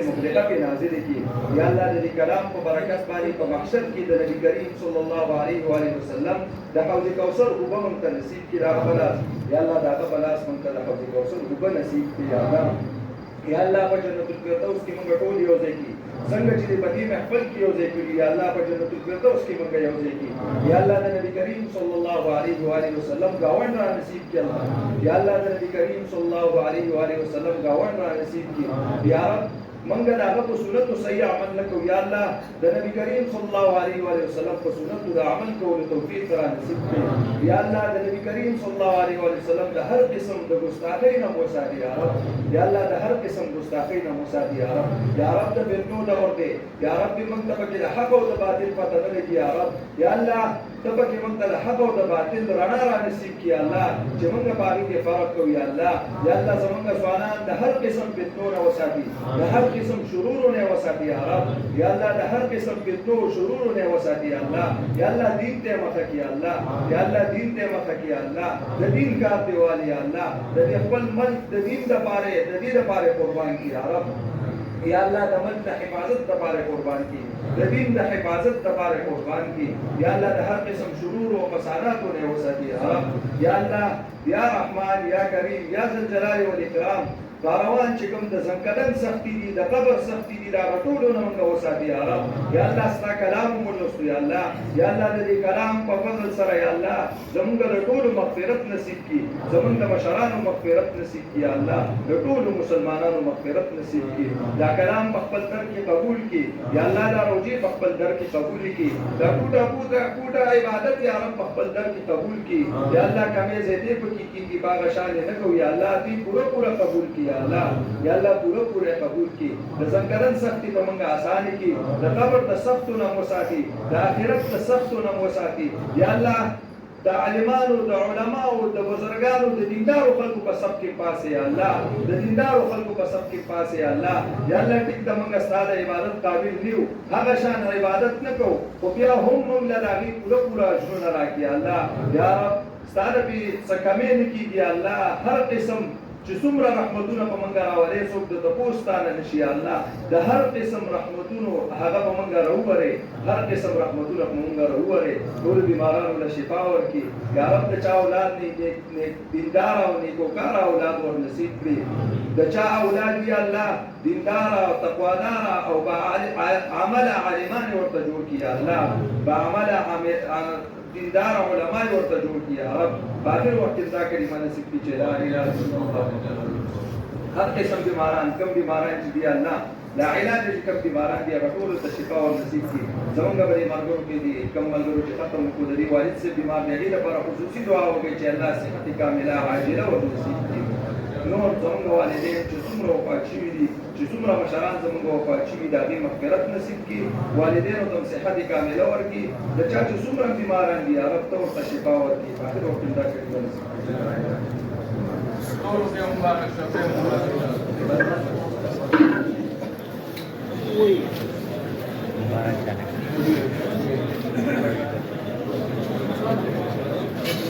مبلغه په نازل کی یا الله دې کلام په برکت باندې په محشر کې د نبی کریم صلی الله علیه و آله وسلم د حوض کوثر او به مونږ ته نصیب کړي راغلا یا الله دا به بلاس مونږ ته د حوض کوثر او به نصیب کړي یا الله په جنت الفردوس کې مونږ ټول یو ځای کړي څنګه چې په دې محفل کې یو ځای کړي یا الله په جنت الفردوس کې مونږ یو ځای کړي یا الله د نبی کریم صلی الله علیه و آله وسلم گاوند را نصیب کړي یا الله د نبی کریم صلی الله علیه و آله وسلم گاوند را نصیب کړي یا رب منګه داغه په سنت صحیح عمل نکو یا الله د نبی کریم صلی الله علیه و وسلم په سنت د عمل کولو توفیق را نصیب کړي یا الله د نبی کریم صلی الله علیه و وسلم د هر قسم د ګستاخی نه موسادي یا رب یا الله د هر قسم ګستاخی نه موسادي یا رب یا رب د بنو د ورته یا رب موږ ته کې د حق او د باطل پته نه لګي یا رب یا الله تبه کې موږ ته د حق او د باطل رڼا را نصیب کړي الله چې موږ باندې کې فرق کوو یا الله یا الله زموږ ځوانان د هر قسم فتنو نه وساتي د هر قسم شرور نه وساتي یا رب یا الله د هر قسم فتنو شرور نه وساتي یا الله یا الله دین ته مخه کی الله یا الله دین ته مخه کی الله د دین کار دی والی یا الله د خپل ملک د دین د پاره د دې لپاره قربان کی یا رب یا الله د ملک د حفاظت لپاره قربان کی د دین د حفاظت لپاره قربان کی یا الله د هر قسم شرور او فسادات نه وساتي یا رب یا الله یا رحمان یا کریم یا ذل جلال والاکرام کاروان چې کوم د زنکدن سختی دي د قبر سختی دي دا ټول نه موږ وساتي یا رب یا الله ستا کلام موږ لوستو یا الله یا الله دې کلام په فضل سره یا الله زموږ د ټول مغفرت نصیب کړي زموږ د مشرانو مغفرت نصیب کړي یا الله د ټول مسلمانانو مغفرت نصیب کړي دا کلام په خپل در کې قبول کړي یا الله دا روزي په خپل در کې قبول کړي دا کوټه عبادت یا رب په خپل در کې قبول کړي یا الله کمې زیاتې پکې کیږي باغ شان نه کو یا الله دې پورا قبول کړي یا الله پورا قبول کی د زنګرن سختی په منګه آسان کی د قبر د سختو نه موساتی د آخرت د سختو نه موساتی یا الله د عالمانو د علماو د بزرګانو د دیندارو خلکو په سب کې پاسه یا الله د دیندارو خلکو په سب کې پاسه یا الله یا الله ټیک د منګه ستاسو عبادت قابل نیو هغه شان عبادت نکو خو بیا هم موږ لراغي پورا اجرونه راکړي الله یا رب ستاسو په څکمه نه کیږي الله هر قسم چې څومره رحمتونه په منګه راولې څوک د تپوستانه نشي الله د هر قسم رحمتونو هغه په منګه راوړي هر قسم رحمتونه په منګه راوړي ټول بیمارانو له شفا ورکړي یا رب د چا اولاد نیک دیندار او نیکوکار اولاد ور نصیب کړي د چا اولاد دی الله دیندار او تقوادار او با عمل عالمان ورته جوړ کړي الله با عمل دیندار علماء ورته جوړ کړي یا رب باخر وخت دا کلمه نصیب کړي چې لا اله الا الله هر قسم بیماران کم بیماران چې دی الله لا علاج چې کم بیماران دی هغه ټول ته شفا او نصیب کړي زمونږ به مرګونو کې دي کم ملګرو چې ختم کو دي والد سے بیمار دی لپاره خصوصي دعا وکړي چې الله صحت کامله عاجله او نصیب کړي نور زمونږ والدین چې څومره وفات شوي دي چې څومره مشران زمونږ وفات شوي دي هغې مغفرت نصیب کړي والدینو ته صحت کامله ورکړي د چا چې څومره بیماران دي هغه ته ورته شفا ورکړي په آخر وخت کې دا کلمه نصیب کړي